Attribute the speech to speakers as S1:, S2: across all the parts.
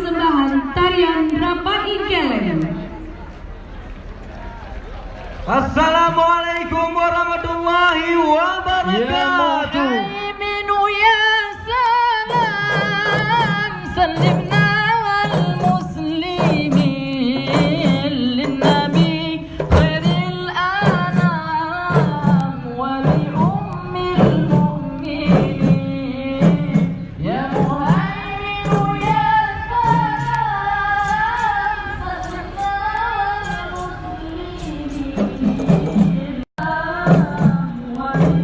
S1: persembahan tarian Rapai Keleng.
S2: Assalamualaikum warahmatullahi wabarakatuh.
S1: Ya salam salimna wal muslimin linnabi khairil anam wa li ummil mu'minin ya muhaimin ya salam salimna wal muslimin wa li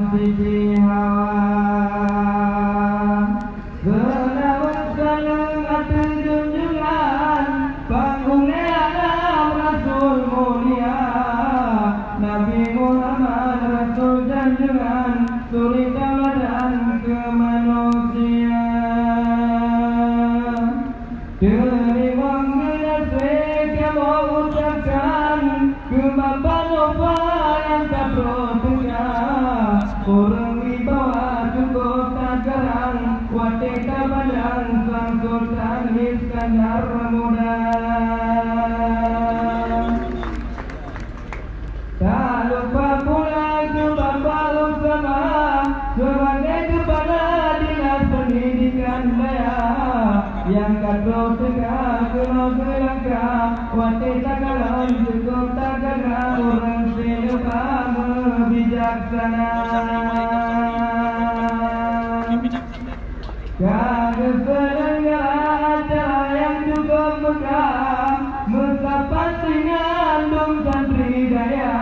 S3: sisi hawa Genawan saleng atu junjungan Panggungan Rasul mulia Nabi Muhammad Rasul junjungan Suri teladan ke manusia Terima kasih kamu ucapkan Ke Bapak Nova yang tak berdoa Orang wibawa cukup tak gerang Watita padang sang sultan Iskandar muda Tak lupa pula ke Bapak Usama Sebagai kepala dinas pendidikan daya Yang kado tegak kena gelaka Watita kalang cukup tak gerang Orang selupa bijaksana Keselenggara acara yang cukup megah Mesapat singandung santri daya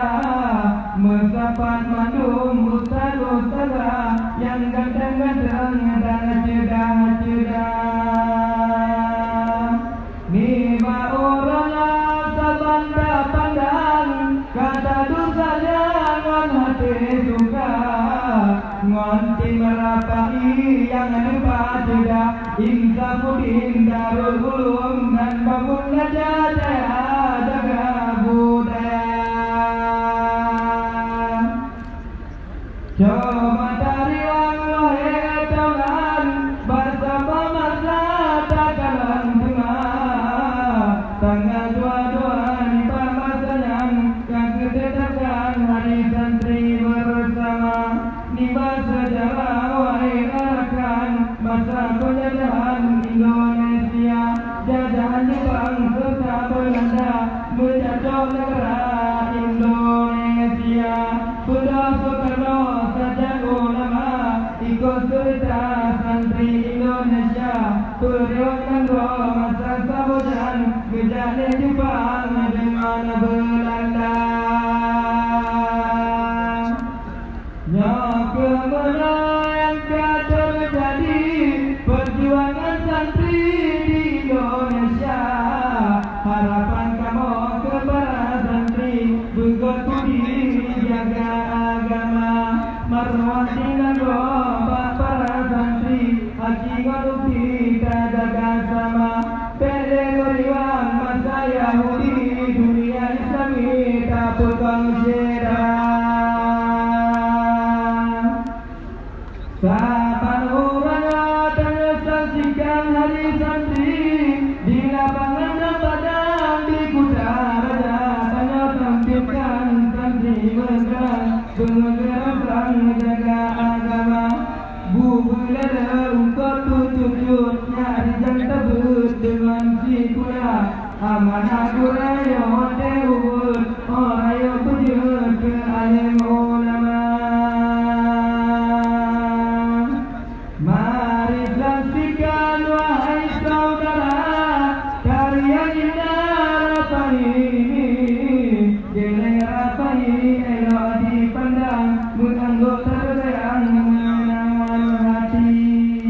S3: Mesapat mandum ustaz-ustazah Yang ganteng-ganteng dan cedah-cedah Nima orang sabanda pandang Kata dosa jangan hati suka Ngon timerapai yang lupa tidak Insafudin Darul Ulum dan Babun Najataya Jaga budaya Coba dari Allah Tuhan Bersama masa takalan tengah Tanggal 22 di Pamasanan Yang ketetapkan hari santri bersama Nima sejarah wahai rakan Masa penjajahan Indonesia Jajahan Jepang serta Belanda Menjajah negara Indonesia Sudah Soekarno sajak ulama Ikut serta santri Indonesia Periode Nangro masa Samudran Gejala Jepang dengan Belanda Kemenangan yang terjadi Perjuangan santri di Indonesia Harapan kamu kepada santri Bergotudi jaga agama Marwah sinagro para santri Haji ngaruti jaga sama Pele meriwang masa Yahudi Dunia Islami tak potong syirah Saban orang akan saksikan hari santri Di lapangan dan padang di kuda raja Tanya tampilkan santri bergerak Bergerak jaga agama Bubur lada ungkot tutup Nyari jang tebut dengan si kuda Amanah kuraya dewut Oraya bujur ke alim ulama Mari saksikan wahai saudara Karya indah apa ini Geleng apa ini elok dipandang Menganggap terbayang menyenangkan hati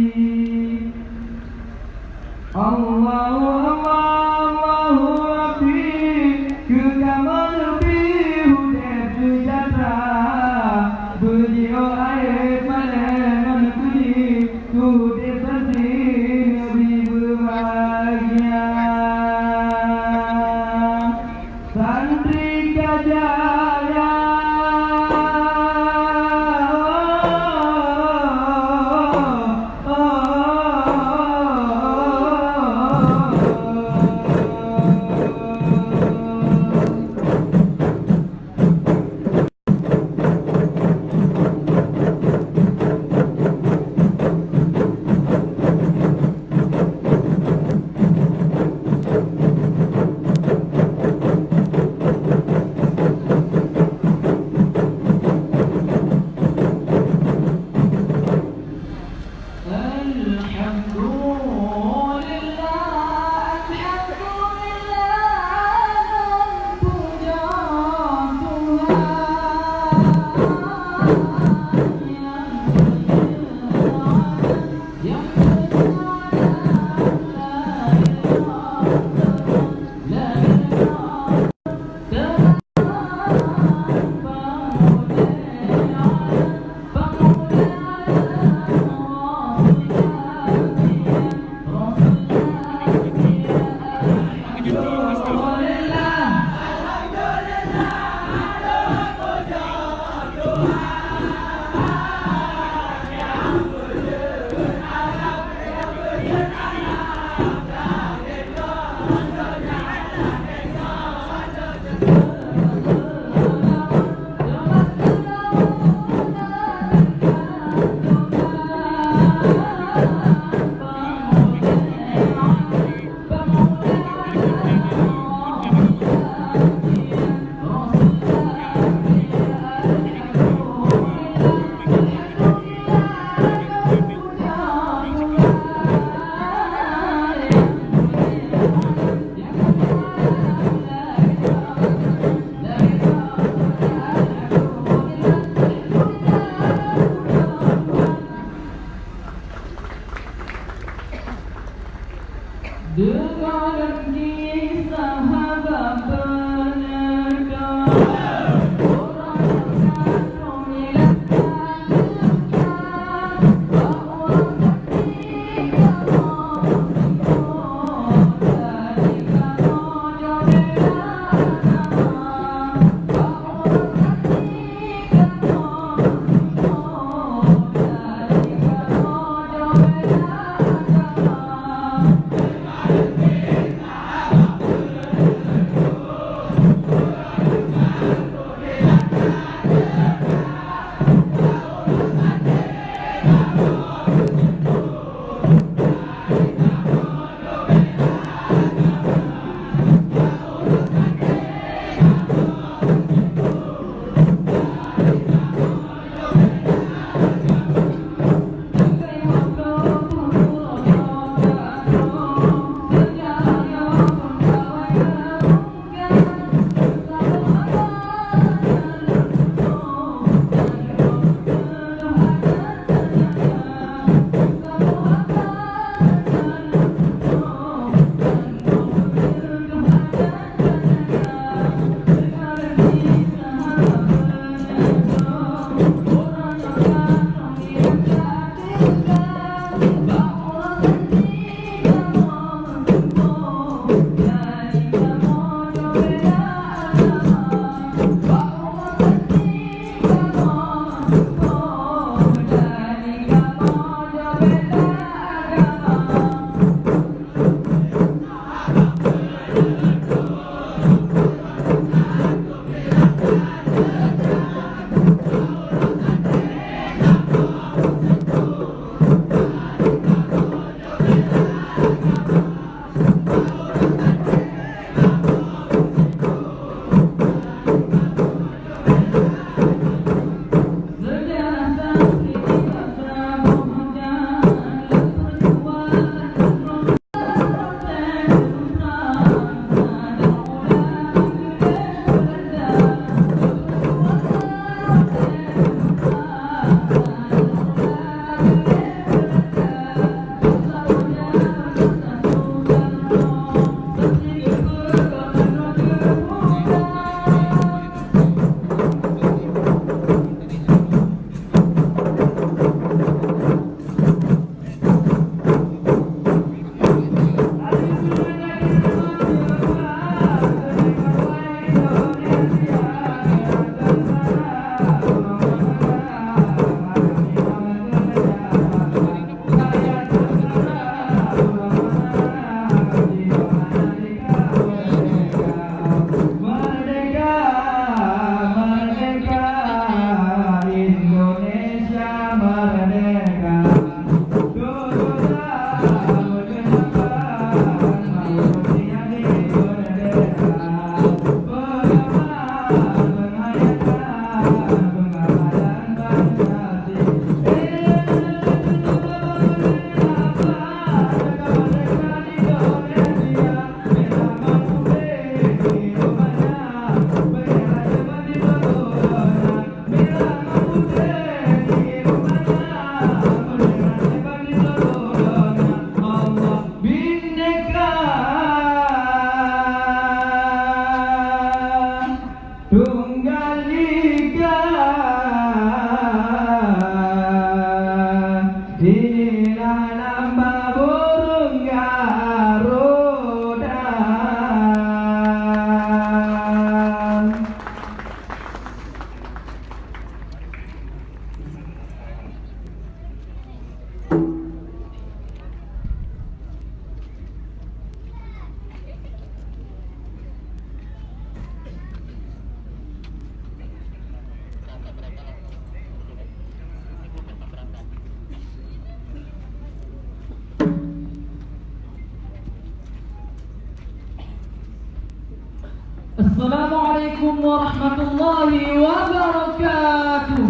S3: Assalamualaikum warahmatullahi wabarakatuh.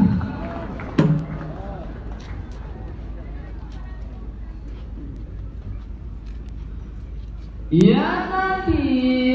S3: Ya Nabi